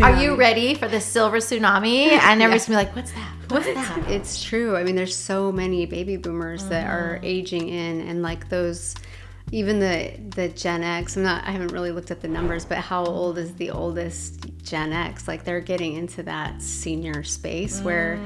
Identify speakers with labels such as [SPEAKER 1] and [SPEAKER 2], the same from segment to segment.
[SPEAKER 1] Are you ready for the silver tsunami? And everybody's gonna be like, what's that? What's that?
[SPEAKER 2] It's true. I mean, there's so many baby boomers that are aging in, and like those, even the Gen X. I haven't really looked at the numbers, but how old is the oldest Gen X? Like they're getting into that senior space where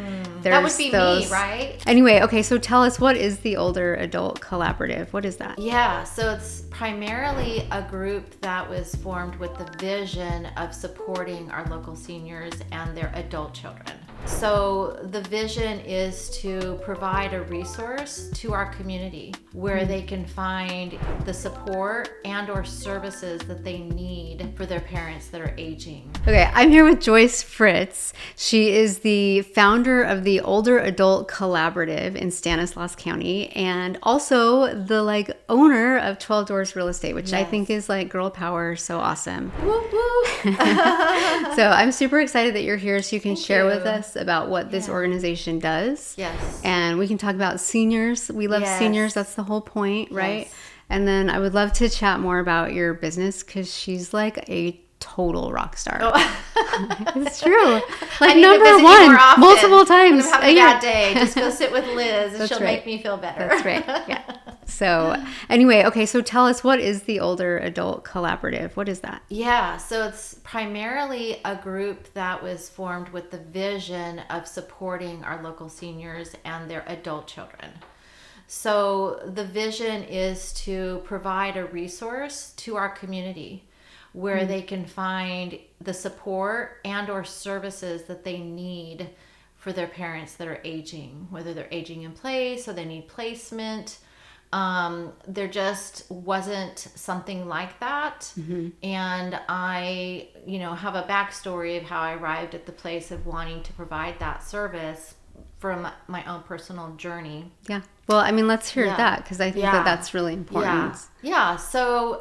[SPEAKER 2] there's
[SPEAKER 1] That would be me, right?
[SPEAKER 2] Anyway, okay, so tell us, what is the Older Adult Collaborative? What is that?
[SPEAKER 1] Yeah, so it's primarily a group that was formed with the vision of supporting our local seniors and their adult children. So the vision is to provide a resource to our community where they can find the support and or services that they need for their parents that are aging.
[SPEAKER 2] Okay, I'm here with Joyce Fritz. She is the founder of the Older Adult Collaborative in Stanislaus County, and also the owner of 12 Doors Real Estate, which I think is like girl power, so awesome.
[SPEAKER 1] Whoop, whoop.
[SPEAKER 2] So I'm super excited that you're here so you can share with us about what this organization does.
[SPEAKER 1] Yes.
[SPEAKER 2] And we can talk about seniors. We love seniors. That's the whole point, right?
[SPEAKER 1] Yes.
[SPEAKER 2] And then I would love to chat more about your business because she's like a total rock star.
[SPEAKER 1] Oh.
[SPEAKER 2] It's true.
[SPEAKER 1] I
[SPEAKER 2] Like
[SPEAKER 1] need to
[SPEAKER 2] number
[SPEAKER 1] visit you
[SPEAKER 2] one,
[SPEAKER 1] more often.
[SPEAKER 2] multiple times.
[SPEAKER 1] When I'm having a bad day, just go sit with Liz and
[SPEAKER 2] That's
[SPEAKER 1] she'll
[SPEAKER 2] right.
[SPEAKER 1] make me feel better.
[SPEAKER 2] That's right. Yeah. So anyway, okay, so tell us, what is the Older Adult Collaborative? What is that?
[SPEAKER 1] Yeah, so it's primarily a group that was formed with the vision of supporting our local seniors and their adult children. So the vision is to provide a resource to our community where they can find the support and or services that they need for their parents that are aging, whether they're aging in place or they need placement. There just wasn't something like that. And I, have a backstory of how I arrived at the place of wanting to provide that service from my own personal journey.
[SPEAKER 2] Yeah. Well, I mean, let's hear that because I think that that's really important.
[SPEAKER 1] Yeah. So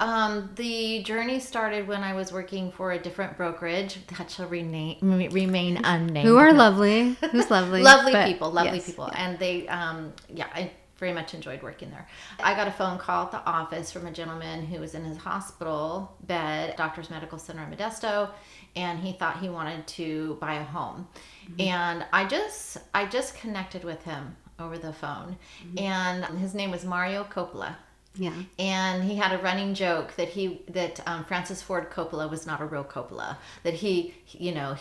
[SPEAKER 1] the journey started when I was working for a different brokerage that shall remain unnamed.
[SPEAKER 2] Who are lovely. Who's lovely.
[SPEAKER 1] Lovely
[SPEAKER 2] but
[SPEAKER 1] people.
[SPEAKER 2] Yeah.
[SPEAKER 1] And they, I very much enjoyed working there. I got a phone call at the office from a gentleman who was in his hospital bed, Doctor's Medical Center in Modesto, and he thought he wanted to buy a home. And I just connected with him over the phone. And his name was Mario Coppola.
[SPEAKER 2] Yeah.
[SPEAKER 1] And he had a running joke that Francis Ford Coppola was not a real Coppola, that he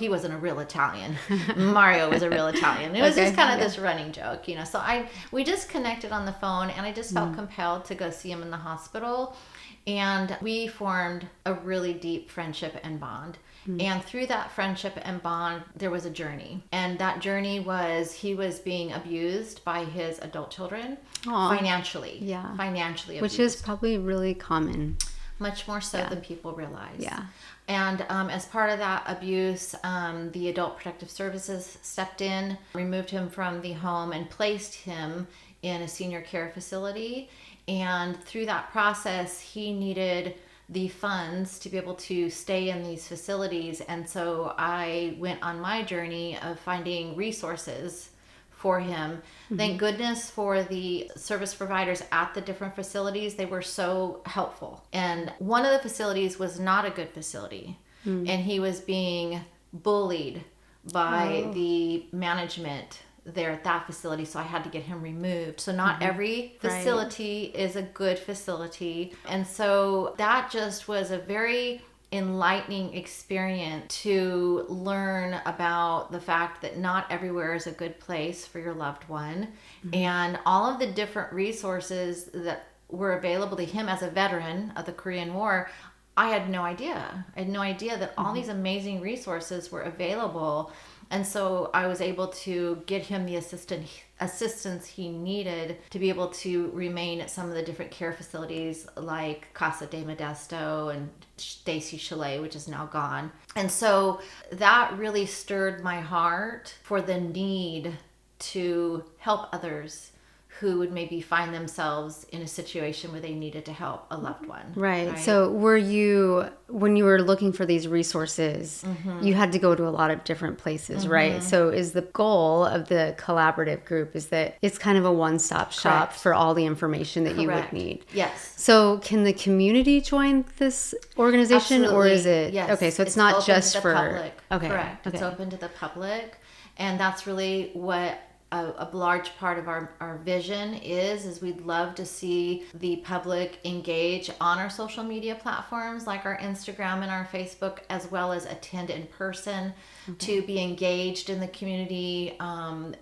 [SPEAKER 1] wasn't a real Italian. Mario was a real Italian. It was just kind of this running joke, So we just connected on the phone, and I just felt compelled to go see him in the hospital. And we formed a really deep friendship and bond. And through that friendship and bond, there was a journey. And that journey was he was being abused by his adult children financially.
[SPEAKER 2] Yeah.
[SPEAKER 1] Financially abused.
[SPEAKER 2] Which is probably really common.
[SPEAKER 1] Much more so than people realize.
[SPEAKER 2] Yeah.
[SPEAKER 1] And as part of that abuse, the Adult Protective Services stepped in, removed him from the home, and placed him in a senior care facility. And through that process, he needed the funds to be able to stay in these facilities. And so I went on my journey of finding resources for him. Thank goodness for the service providers at the different facilities. They were so helpful. And one of the facilities was not a good facility. And he was being bullied by the management there at that facility, so I had to get him removed. So not every facility is a good facility. And so that just was a very enlightening experience to learn about the fact that not everywhere is a good place for your loved one. And all of the different resources that were available to him as a veteran of the Korean War, I had no idea. I had no idea that all these amazing resources were available. And so I was able to get him the assistance he needed to be able to remain at some of the different care facilities like Casa de Modesto and Stacy Chalet, which is now gone. And so that really stirred my heart for the need to help others who would maybe find themselves in a situation where they needed to help a loved one.
[SPEAKER 2] Right. So when you were looking for these resources, you had to go to a lot of different places, right? So is the goal of the collaborative group is that it's kind of a one-stop shop for all the information that you would need?
[SPEAKER 1] Yes.
[SPEAKER 2] So can the community join this organization?
[SPEAKER 1] Absolutely.
[SPEAKER 2] Or is it?
[SPEAKER 1] Yes.
[SPEAKER 2] Okay, so it's not just for...
[SPEAKER 1] public.
[SPEAKER 2] Okay.
[SPEAKER 1] Correct.
[SPEAKER 2] Okay.
[SPEAKER 1] It's open to the public. And that's really what a large part of our vision is we'd love to see the public engage on our social media platforms like our Instagram and our Facebook, as well as attend in person to be engaged in the community and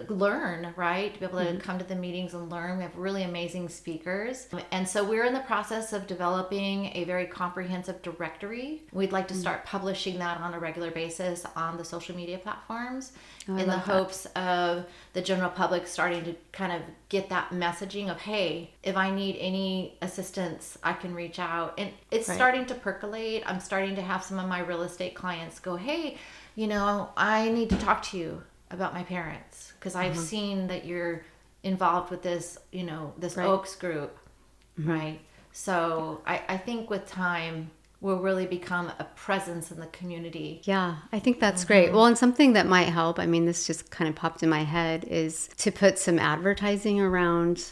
[SPEAKER 1] learn, right? To be able to come to the meetings and learn. We have really amazing speakers. And so we're in the process of developing a very comprehensive directory. We'd like to start publishing that on a regular basis on the social media platforms in the hopes of the general public starting to kind of get that messaging of, hey, if I need any assistance, I can reach out. And it's starting to percolate. I'm starting to have some of my real estate clients go, hey, I need to talk to you about my parents because I've seen that you're involved with this, this OACS group, right? So I think with time, will really become a presence in the community.
[SPEAKER 2] Yeah, I think that's great. Well, and something that might help, this just kind of popped in my head, is to put some advertising around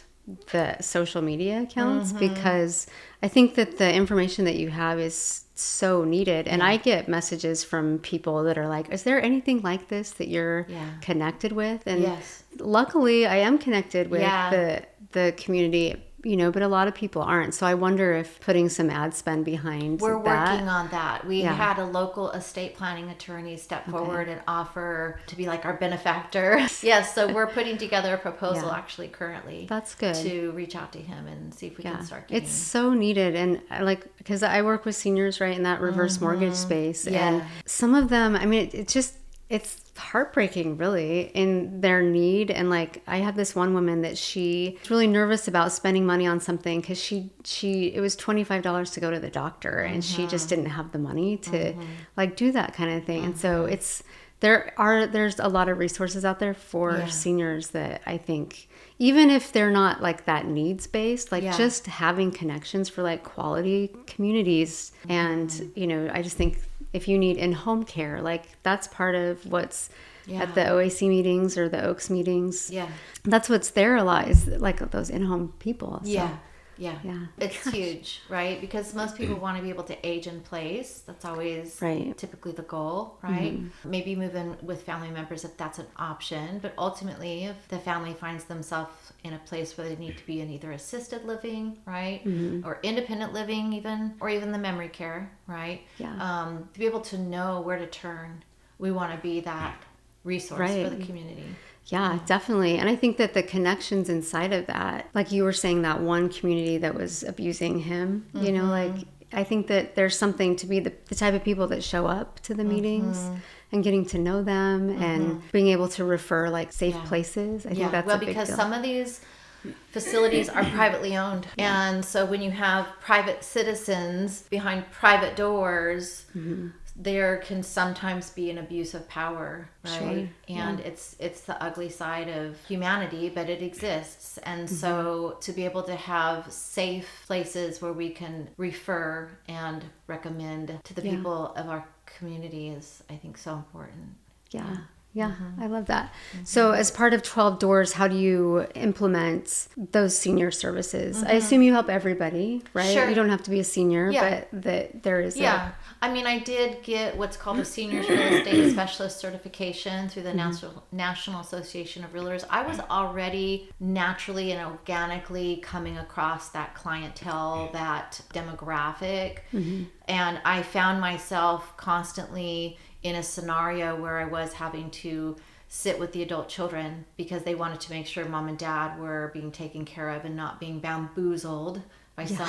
[SPEAKER 2] the social media accounts because I think that the information that you have is so needed. And I get messages from people that are like, is there anything like this that you're connected with? And luckily I am connected with the community, but a lot of people aren't. So I wonder if putting some ad spend behind
[SPEAKER 1] We're working on that. We had a local estate planning attorney step forward and offer to be like our benefactor. Yes, so we're putting together a proposal actually currently.
[SPEAKER 2] That's good.
[SPEAKER 1] To reach out to him and see if we can start getting...
[SPEAKER 2] It's so needed. And because I work with seniors, right, in that reverse mortgage space. And some of them, it's heartbreaking really in their need. And I have this one woman that she's really nervous about spending money on something because it was $25 to go to the doctor and she just didn't have the money to do that kind of thing. And so there's a lot of resources out there for seniors that I think, even if they're not that needs based, just having connections for quality communities. And I just think if you need in-home care, that's part of what's at the OAC meetings or the OACS meetings. Yeah. That's what's there a lot is those in-home people. So.
[SPEAKER 1] Yeah. It's huge, right? Because most people want to be able to age in place. That's always typically the goal, right? Maybe move in with family members if that's an option. But ultimately, if the family finds themselves in a place where they need to be in either assisted living, right? Or independent living even, or even the memory care, right? To be able to know where to turn, we want to be that resource for the community.
[SPEAKER 2] Yeah, definitely. And I think that the connections inside of that, like you were saying, that one community that was abusing him, I think that there's something to be the type of people that show up to the meetings and getting to know them and being able to refer safe places. I think that's a big deal.
[SPEAKER 1] Because some of these facilities are privately owned. And so when you have private citizens behind private doors, there can sometimes be an abuse of power, right? And it's the ugly side of humanity, but it exists. And so to be able to have safe places where we can refer and recommend to the people of our community is, I think, so important.
[SPEAKER 2] Yeah, I love that. So as part of 12 Doors, how do you implement those senior services? I assume you help everybody, right?
[SPEAKER 1] Sure.
[SPEAKER 2] You don't have to be a senior, but that there is
[SPEAKER 1] I did get what's called a Seniors Real Estate Specialist certification through the National Association of Realtors. I was already naturally and organically coming across that clientele, that demographic. And I found myself constantly in a scenario where I was having to sit with the adult children because they wanted to make sure mom and dad were being taken care of and not being bamboozled by some,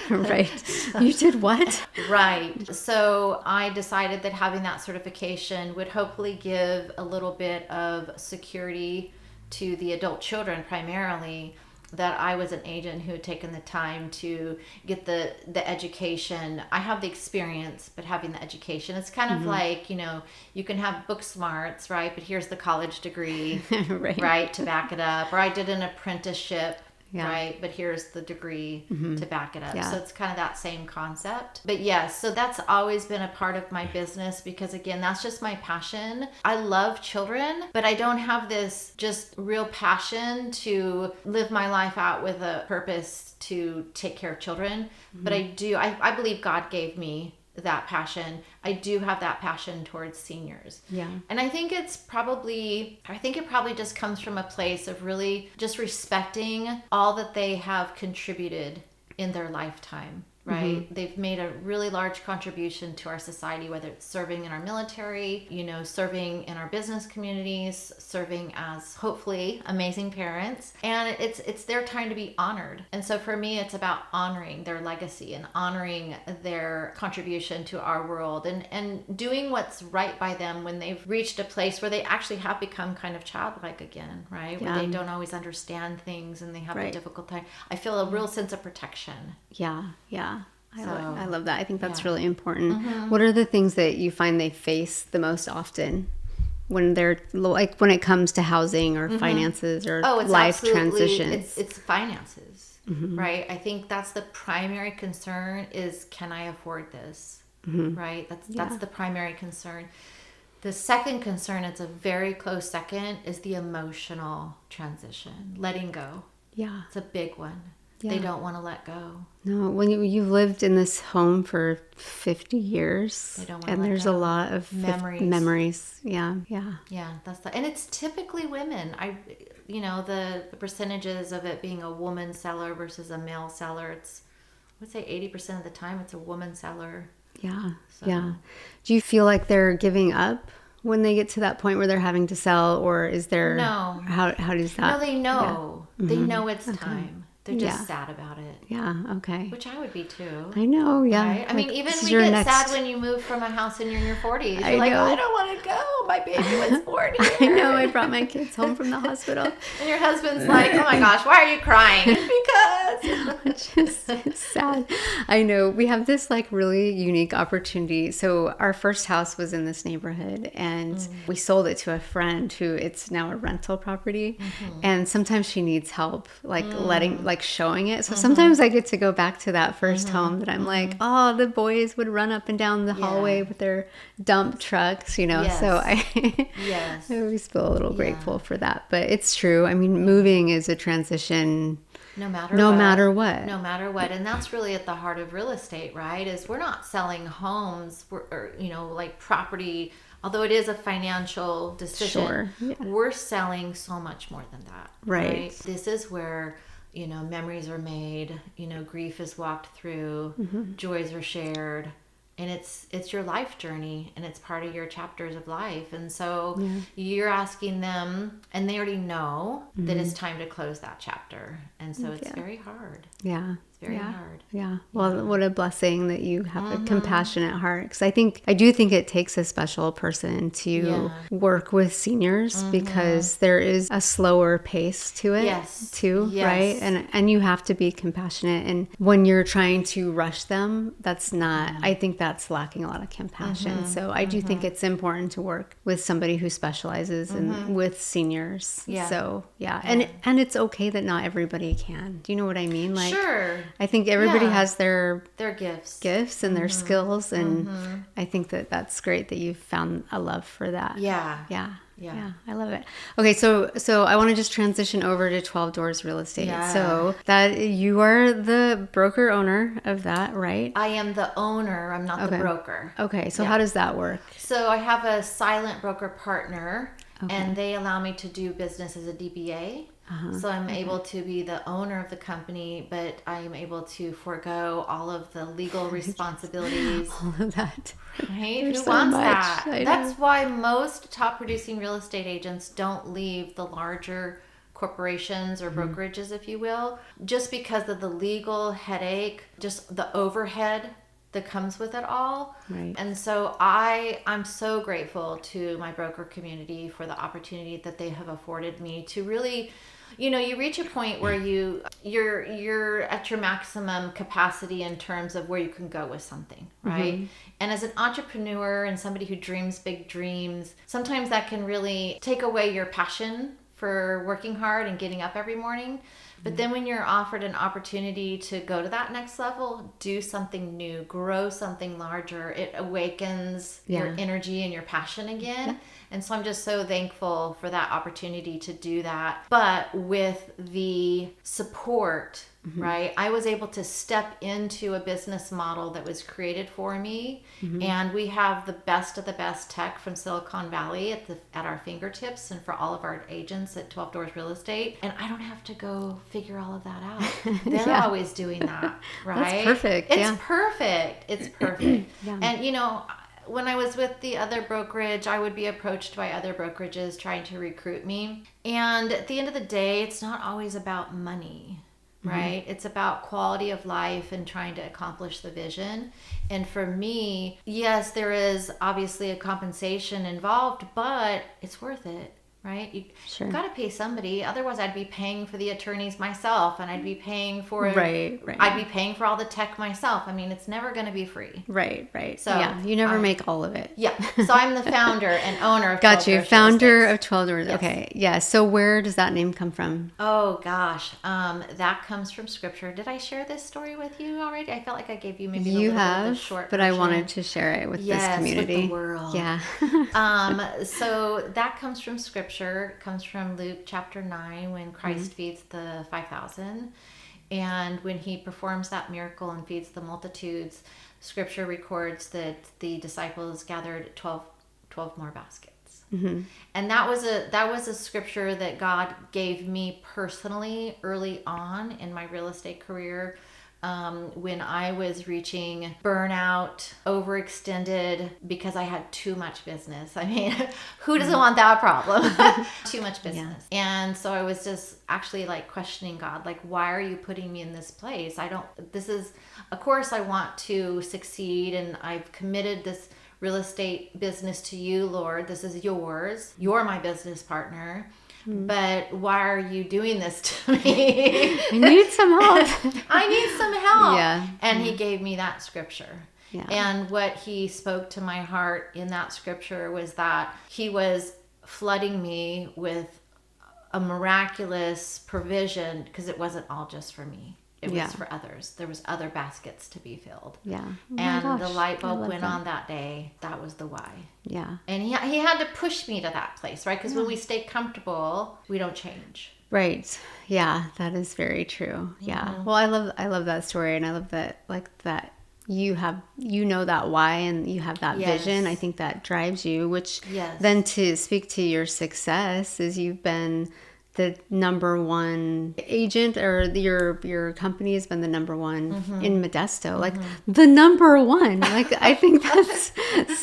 [SPEAKER 2] Right. You did what?
[SPEAKER 1] Right. So I decided that having that certification would hopefully give a little bit of security to the adult children primarily, that I was an agent who had taken the time to get the education. I have the experience, but having the education, it's kind of like, you can have book smarts, right? But here's the college degree, right, to back it up. Or I did an apprenticeship. Yeah. Right. But here's the degree to back it up. Yeah. So it's kind of that same concept. But yes, so that's always been a part of my business because, again, that's just my passion. I love children, but I don't have this just real passion to live my life out with a purpose to take care of children. But I do. I believe God gave me that passion. I do have that passion towards seniors. Yeah. And I think it probably just comes from a place of really just respecting all that they have contributed in their lifetime. Right? They've made a really large contribution to our society, whether it's serving in our military, serving in our business communities, serving as hopefully amazing parents. And it's their time to be honored. And so for me, it's about honoring their legacy and honoring their contribution to our world and doing what's right by them when they've reached a place where they actually have become kind of childlike again, right? Yeah. Where they don't always understand things and they have a difficult time. I feel a real sense of protection.
[SPEAKER 2] Yeah. I love that. I think that's really important. What are the things that you find they face the most often when they're like when it comes to housing or finances or life transitions?
[SPEAKER 1] It's finances, right? I think that's the primary concern is, can I afford this? Right? That's the primary concern. The second concern, it's a very close second, is the emotional transition, letting go. Yeah. It's a big one. Yeah. They don't want to let go.
[SPEAKER 2] No, when you've lived in this home for 50 years,
[SPEAKER 1] they don't want to
[SPEAKER 2] and
[SPEAKER 1] let
[SPEAKER 2] there's
[SPEAKER 1] go.
[SPEAKER 2] A lot of memories. Yeah.
[SPEAKER 1] And it's typically women. The percentages of it being a woman seller versus a male seller, I would say 80% of the time it's a woman seller.
[SPEAKER 2] Yeah. So. Yeah. Do you feel like they're giving up when they get to that point where they're having to sell, or is there
[SPEAKER 1] no?
[SPEAKER 2] How does that?
[SPEAKER 1] No, they know. Yeah. They know it's time. They're just sad about it.
[SPEAKER 2] Yeah, okay.
[SPEAKER 1] Which I would be too.
[SPEAKER 2] I know, yeah.
[SPEAKER 1] Right? I mean, even we get sad when you move from a house and you're in your 40s. You're like, I don't want to go. My baby was 40.
[SPEAKER 2] I know, I brought my kids home from the hospital.
[SPEAKER 1] And your husband's like, oh my gosh, why are you crying? Because.
[SPEAKER 2] It's sad. I know. We have this like really unique opportunity. So our first house was in this neighborhood and we sold it to a friend who it's now a rental property. And sometimes she needs help, like showing it. So sometimes I get to go back to that first home that I'm like, oh, the boys would run up and down the hallway with their dump trucks, Yes. So I always feel a little grateful for that. But it's true. I mean, moving is a transition.
[SPEAKER 1] No matter what. And that's really at the heart of real estate, right? Is we're not selling homes or like property, although it is a financial decision. Sure. Yeah. We're selling so much more than that. Right. This is where memories are made, grief is walked through, joys are shared, and it's your life journey and it's part of your chapters of life. And so you're asking them, and they already know that it's time to close that chapter. And so it's very hard. Yeah. It's very hard.
[SPEAKER 2] Yeah. Well, what a blessing that you have a compassionate heart. Because I do think it takes a special person to work with seniors because there is a slower pace to it too, right? And you have to be compassionate. And when you're trying to rush them, that's not, I think that's lacking a lot of compassion. So I do think it's important to work with somebody who specializes with seniors. Yeah. So and it's okay that not everybody can. Do you know what I mean? Like, sure. I think everybody has their gifts and their skills, and I think that's great that you've found a love for that. Yeah, I love it. Okay, so I want to just transition over to 12 Doors Real Estate. Yeah. So that you are the broker owner of that, right?
[SPEAKER 1] I am the owner. I'm not the broker.
[SPEAKER 2] Okay, so how does that work?
[SPEAKER 1] So I have a silent broker partner, and they allow me to do business as a DBA. So I'm able to be the owner of the company, but I am able to forego all of the legal responsibilities.
[SPEAKER 2] All of that.
[SPEAKER 1] Right? Who wants that? That's why most top producing real estate agents don't leave the larger corporations or brokerages, if you will, just because of the legal headache, just the overhead that comes with it all. Right. And so I'm so grateful to my broker community for the opportunity that they have afforded me to really You reach a point where you're at your maximum capacity in terms of where you can go with something, right? And as an entrepreneur and somebody who dreams big dreams, sometimes that can really take away your passion for working hard and getting up every morning. But then when you're offered an opportunity to go to that next level, do something new, grow something larger, it awakens your energy and your passion again. Yeah. And so I'm just so thankful for that opportunity to do that. But with the support, right, I was able to step into a business model that was created for me. And we have the best of the best tech from Silicon Valley at our fingertips and for all of our agents at 12 Doors Real Estate. And I don't have to go figure all of that out. They're always doing that, right?
[SPEAKER 2] That's perfect.
[SPEAKER 1] It's perfect. It's perfect. And, when I was with the other brokerage, I would be approached by other brokerages trying to recruit me. And at the end of the day, it's not always about money, right? It's about quality of life and trying to accomplish the vision. And for me, yes, there is obviously a compensation involved, but it's worth it. Right? You've got to pay somebody. Otherwise, I'd be paying for the attorneys myself, and I'd be paying for I'd be paying for all the tech myself. I mean, it's never going to be free.
[SPEAKER 2] Right. So you never make all of it.
[SPEAKER 1] Yeah. So I'm the founder and owner of 12
[SPEAKER 2] Got you.
[SPEAKER 1] Doors
[SPEAKER 2] Founder of 12 Doors.
[SPEAKER 1] Yes.
[SPEAKER 2] Okay. Yeah. So where does that name come from?
[SPEAKER 1] Oh gosh, that comes from scripture. Did I share this story with you already? I felt like I gave you maybe a little bit of the short
[SPEAKER 2] but
[SPEAKER 1] version.
[SPEAKER 2] I wanted to share it with this community.
[SPEAKER 1] With the world.
[SPEAKER 2] Yeah.
[SPEAKER 1] So that comes from scripture. It comes from Luke chapter 9 when Christ feeds the 5,000. And when he performs that miracle and feeds the multitudes, scripture records that the disciples gathered 12 more baskets. And that was a scripture that God gave me personally early on in my real estate career. When I was reaching burnout, overextended because I had too much business. I mean, who doesn't want that problem? Too much business. And so I was just actually like questioning God, like, why are you putting me in this place? Of course I want to succeed, and I've committed this real estate business to you, Lord. This is yours. You're my business partner. But why are you doing this to me?
[SPEAKER 2] I need some help.
[SPEAKER 1] I need some help.
[SPEAKER 2] Yeah.
[SPEAKER 1] And he gave me that scripture.
[SPEAKER 2] Yeah.
[SPEAKER 1] And what he spoke to my heart in that scripture was that he was flooding me with a miraculous provision, because it wasn't all just for me. It was for others. There was other baskets to be filled.
[SPEAKER 2] Yeah.
[SPEAKER 1] And the light bulb went on that day. That was the why.
[SPEAKER 2] Yeah.
[SPEAKER 1] And he had to push me to that place, right? Because when we stay comfortable, we don't change.
[SPEAKER 2] Right. Yeah, that is very true. Yeah. Well, I love that story, and I love that, like, that you know that why, and you have that vision. I think that drives you, which then to speak to your success is you've been the number one agent, or your company has been the number one in Modesto, like the number one. Like, I think that's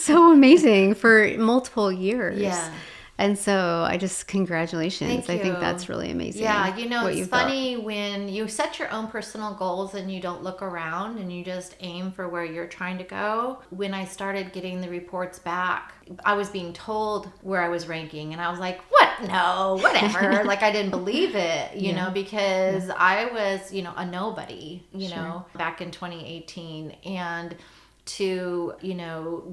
[SPEAKER 2] so amazing for multiple years.
[SPEAKER 1] Yeah.
[SPEAKER 2] And so congratulations.
[SPEAKER 1] Thank you.
[SPEAKER 2] I think that's really amazing.
[SPEAKER 1] Yeah, it's funny when you set your own personal goals and you don't look around and you just aim for where you're trying to go. When I started getting the reports back, I was being told where I was ranking, and I was like, what? No, whatever. Like, I didn't believe it, you know, because I was, a nobody, know, back in 2018. And to,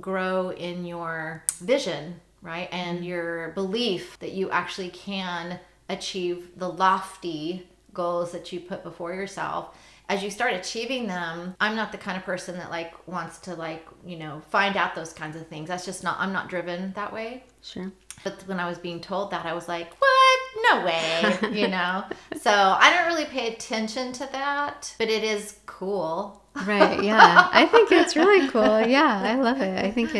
[SPEAKER 1] grow in your vision, right? And your belief that you actually can achieve the lofty goals that you put before yourself. As you start achieving them, I'm not the kind of person that wants to find out those kinds of things. That's just I'm not driven that way.
[SPEAKER 2] Sure.
[SPEAKER 1] But when I was being told that, I was like, what? No way, So I don't really pay attention to that, but it is cool.
[SPEAKER 2] Right. Yeah. I think it's really cool. Yeah. I love it. I think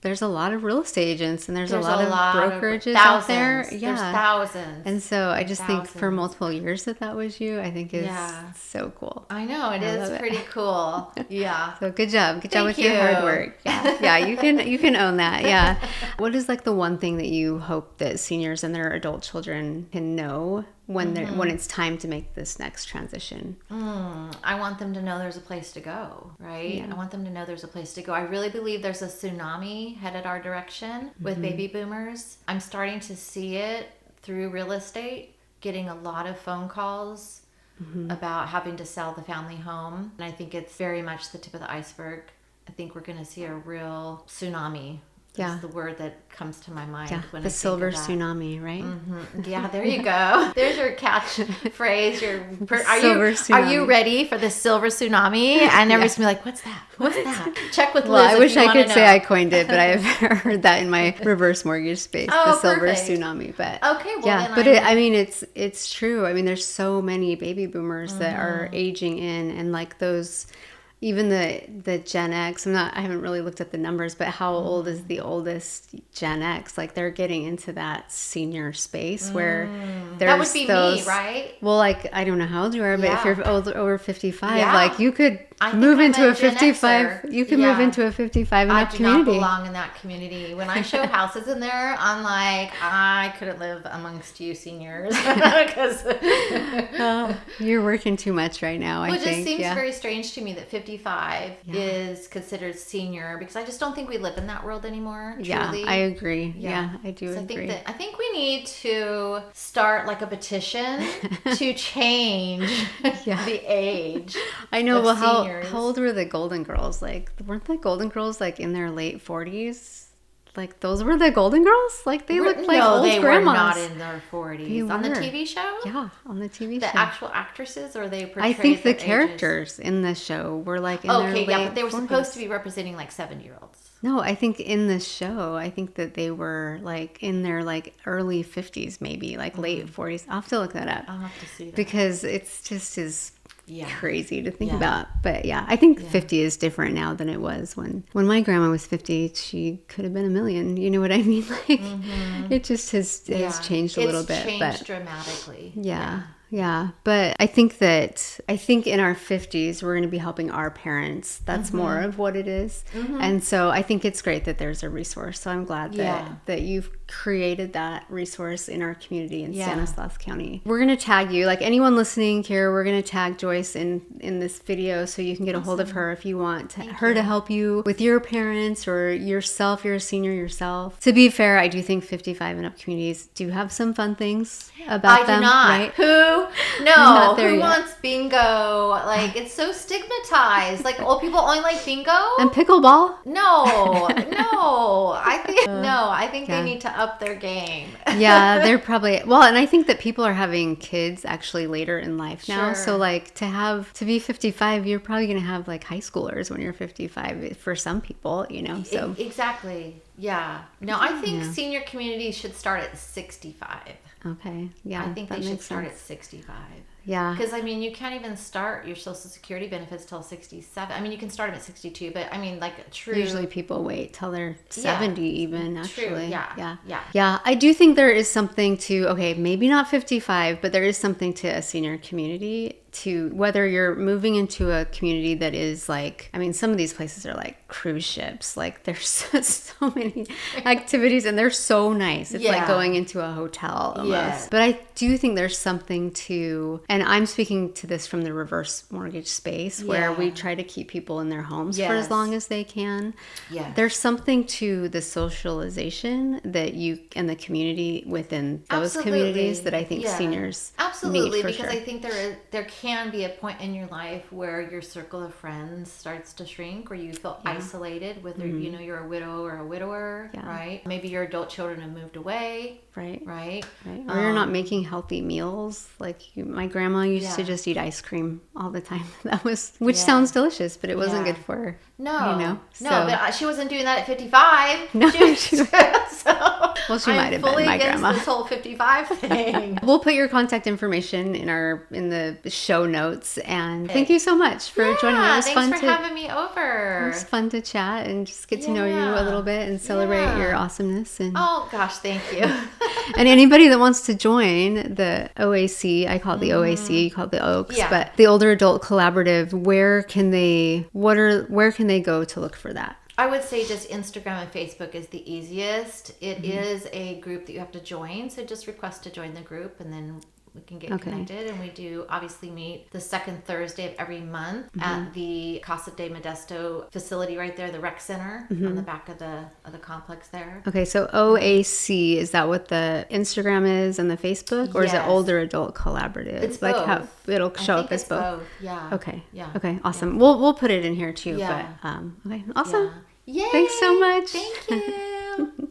[SPEAKER 2] there's a lot of real estate agents, and there's a lot of brokerages out there. Yeah.
[SPEAKER 1] There's thousands.
[SPEAKER 2] And so I just think for multiple years that was you, I think is so cool.
[SPEAKER 1] I know. It is pretty cool. Yeah.
[SPEAKER 2] So good job. Good job with your hard work. Yeah. Yeah. You can own that. Yeah. What is the one thing that you hope that seniors and their adult children can know when it's time to make this next transition?
[SPEAKER 1] I want them to know there's a place to go, right? Yeah. I want them to know there's a place to go. I really believe there's a tsunami headed our direction with baby boomers. I'm starting to see it through real estate, getting a lot of phone calls about having to sell the family home. And I think it's very much the tip of the iceberg. I think we're going to see a real tsunami.
[SPEAKER 2] Yeah.
[SPEAKER 1] Is the word that comes to my mind when
[SPEAKER 2] the
[SPEAKER 1] I
[SPEAKER 2] silver
[SPEAKER 1] think of that.
[SPEAKER 2] tsunami, right?
[SPEAKER 1] Yeah, there you go. There's your catchphrase.
[SPEAKER 2] Silver
[SPEAKER 1] are you ready for the silver tsunami? And everyone's gonna be like, "What's that? What's that?" Check with Liz.
[SPEAKER 2] Well, I wish
[SPEAKER 1] if you
[SPEAKER 2] I could
[SPEAKER 1] wanna
[SPEAKER 2] say
[SPEAKER 1] know.
[SPEAKER 2] I coined it, but I've heard that in my reverse mortgage space,
[SPEAKER 1] Oh,
[SPEAKER 2] the silver
[SPEAKER 1] perfect.
[SPEAKER 2] tsunami. But
[SPEAKER 1] Okay, well,
[SPEAKER 2] yeah,
[SPEAKER 1] then
[SPEAKER 2] but it's true. I mean, there's so many baby boomers that are aging in, and like those. Even the Gen X, I haven't really looked at the numbers, but how old is the oldest Gen X? Like they're getting into that senior space where there's
[SPEAKER 1] that would be
[SPEAKER 2] those,
[SPEAKER 1] me, right?
[SPEAKER 2] Well, like I don't know how old you are, but if you're over 55,
[SPEAKER 1] Yeah.
[SPEAKER 2] like you could
[SPEAKER 1] I think
[SPEAKER 2] move
[SPEAKER 1] I'm
[SPEAKER 2] into
[SPEAKER 1] a
[SPEAKER 2] a
[SPEAKER 1] Gen
[SPEAKER 2] 55.
[SPEAKER 1] Xer.
[SPEAKER 2] You can move into a 55 and
[SPEAKER 1] I
[SPEAKER 2] up
[SPEAKER 1] do
[SPEAKER 2] community.
[SPEAKER 1] not belong in that community. When I show houses in there, I'm like, I couldn't live amongst you seniors. Because
[SPEAKER 2] You're working too much right now, I
[SPEAKER 1] it
[SPEAKER 2] think.
[SPEAKER 1] just seems
[SPEAKER 2] yeah.
[SPEAKER 1] very strange to me that 55 is considered senior, because I just don't think we live in that world anymore.
[SPEAKER 2] Yeah,
[SPEAKER 1] Truly.
[SPEAKER 2] I agree. Yeah, I do
[SPEAKER 1] So
[SPEAKER 2] agree.
[SPEAKER 1] I think we need to start like a petition to change the age.
[SPEAKER 2] I know.
[SPEAKER 1] of
[SPEAKER 2] Well,
[SPEAKER 1] seniors.
[SPEAKER 2] how old were the Golden Girls? Like, weren't the Golden Girls like in their late 40s? Like, those were the Golden Girls? Like, they looked like old
[SPEAKER 1] they
[SPEAKER 2] grandmas.
[SPEAKER 1] were not in their 40s.
[SPEAKER 2] They
[SPEAKER 1] On the
[SPEAKER 2] were.
[SPEAKER 1] TV show?
[SPEAKER 2] Yeah, on the TV
[SPEAKER 1] The
[SPEAKER 2] show.
[SPEAKER 1] actual actresses, or they portrayed
[SPEAKER 2] I think the
[SPEAKER 1] their ages?
[SPEAKER 2] characters in the show were like in their
[SPEAKER 1] Okay,
[SPEAKER 2] late
[SPEAKER 1] yeah, but they were
[SPEAKER 2] 40s.
[SPEAKER 1] supposed to be representing like 7-year-olds.
[SPEAKER 2] No, I think in the show, I think that they were like in their like early 50s, maybe like late 40s. I'll have to look that up.
[SPEAKER 1] I'll have to see that.
[SPEAKER 2] Because it's just is crazy to think
[SPEAKER 1] Yeah.
[SPEAKER 2] about. But yeah, I think 50 is different now than it was when my grandma was 50. She could have been a million. You know what I mean? Like it just has changed a little bit.
[SPEAKER 1] It's
[SPEAKER 2] but
[SPEAKER 1] changed dramatically.
[SPEAKER 2] Yeah. But I think in our 50s, we're going to be helping our parents. That's more of what it is. And so I think it's great that there's a resource. So I'm glad that you've created that resource in our community in Stanislaus County. We're going to tag you, like anyone listening here, we're going to tag Joyce in this video so you can get a hold of her if you want her to help you with your parents or yourself. You're a senior yourself. To be fair, I do think 55 and up communities do have some fun things about them.
[SPEAKER 1] I do not.
[SPEAKER 2] Right?
[SPEAKER 1] No,
[SPEAKER 2] there
[SPEAKER 1] who
[SPEAKER 2] yet.
[SPEAKER 1] wants bingo? Like, it's so stigmatized. Like, old people only like bingo?
[SPEAKER 2] And pickleball?
[SPEAKER 1] No. I think they need to up their game.
[SPEAKER 2] Yeah, they're probably, well, and I think that people are having kids actually later in life now.
[SPEAKER 1] Sure.
[SPEAKER 2] So like to be 55, you're probably going to have like high schoolers when you're 55 for some people, you know, so.
[SPEAKER 1] Exactly. Yeah. No, I think senior communities should start at 65.
[SPEAKER 2] Okay. Yeah.
[SPEAKER 1] I think
[SPEAKER 2] that
[SPEAKER 1] they should
[SPEAKER 2] makes
[SPEAKER 1] start
[SPEAKER 2] sense.
[SPEAKER 1] at 65.
[SPEAKER 2] Yeah.
[SPEAKER 1] Because, I mean, you can't even start your Social Security benefits till 67. I mean, you can start them at 62, but I mean, like, true.
[SPEAKER 2] Usually people wait till they're 70 even, actually.
[SPEAKER 1] True. Yeah.
[SPEAKER 2] Yeah, I do think there is something to, okay, maybe not 55, but there is something to a senior community, to whether you're moving into a community that is like, I mean, some of these places are like cruise ships. Like there's so many activities and they're so nice. It's like going into a hotel almost.
[SPEAKER 1] Yes.
[SPEAKER 2] But I do think there's something to, and I'm speaking to this from the reverse mortgage space where we try to keep people in their homes for as long as they can.
[SPEAKER 1] Yeah.
[SPEAKER 2] There's something to the socialization that you and the community within those communities that I think seniors
[SPEAKER 1] absolutely
[SPEAKER 2] need for
[SPEAKER 1] because
[SPEAKER 2] sure.
[SPEAKER 1] I think there can be a point in your life where your circle of friends starts to shrink, where you feel isolated, whether you know you're a widow or a widower, right? Maybe your adult children have moved away, right?
[SPEAKER 2] Or you're not making healthy meals. Like my grandma used to just eat ice cream all the time. Which sounds delicious, but it wasn't good for her.
[SPEAKER 1] No,
[SPEAKER 2] you know?
[SPEAKER 1] but she wasn't doing that at 55.
[SPEAKER 2] No,
[SPEAKER 1] Well,
[SPEAKER 2] she might have been my grandma.
[SPEAKER 1] This whole 55 thing.
[SPEAKER 2] We'll put your contact information in the show notes. And thank you so much for joining me. It was fun
[SPEAKER 1] thanks for having me over.
[SPEAKER 2] It was fun to chat and just get to know you a little bit and celebrate your awesomeness. And
[SPEAKER 1] oh gosh, thank you.
[SPEAKER 2] and anybody that wants to join the OAC, I call it the OAC, you call it the OACS, but the Older Adult Collaborative, where can they go to look for that?
[SPEAKER 1] I would say just Instagram and Facebook is the easiest. It is a group that you have to join, so just request to join the group, and then we can get connected. And we do obviously meet the second Thursday of every month at the Casa de Modesto facility right there, the rec center on the back of the complex there.
[SPEAKER 2] Okay, so OAC, is that what the Instagram is and the Facebook, or is it Older Adult Collaborative?
[SPEAKER 1] It's
[SPEAKER 2] like
[SPEAKER 1] both.
[SPEAKER 2] how it'll show up as
[SPEAKER 1] it's
[SPEAKER 2] both.
[SPEAKER 1] Yeah.
[SPEAKER 2] Okay.
[SPEAKER 1] Yeah.
[SPEAKER 2] Okay. Awesome. We'll put it in here too.
[SPEAKER 1] Yeah.
[SPEAKER 2] But okay. Awesome.
[SPEAKER 1] Yeah. Yay!
[SPEAKER 2] Thanks so much.
[SPEAKER 1] Thank you.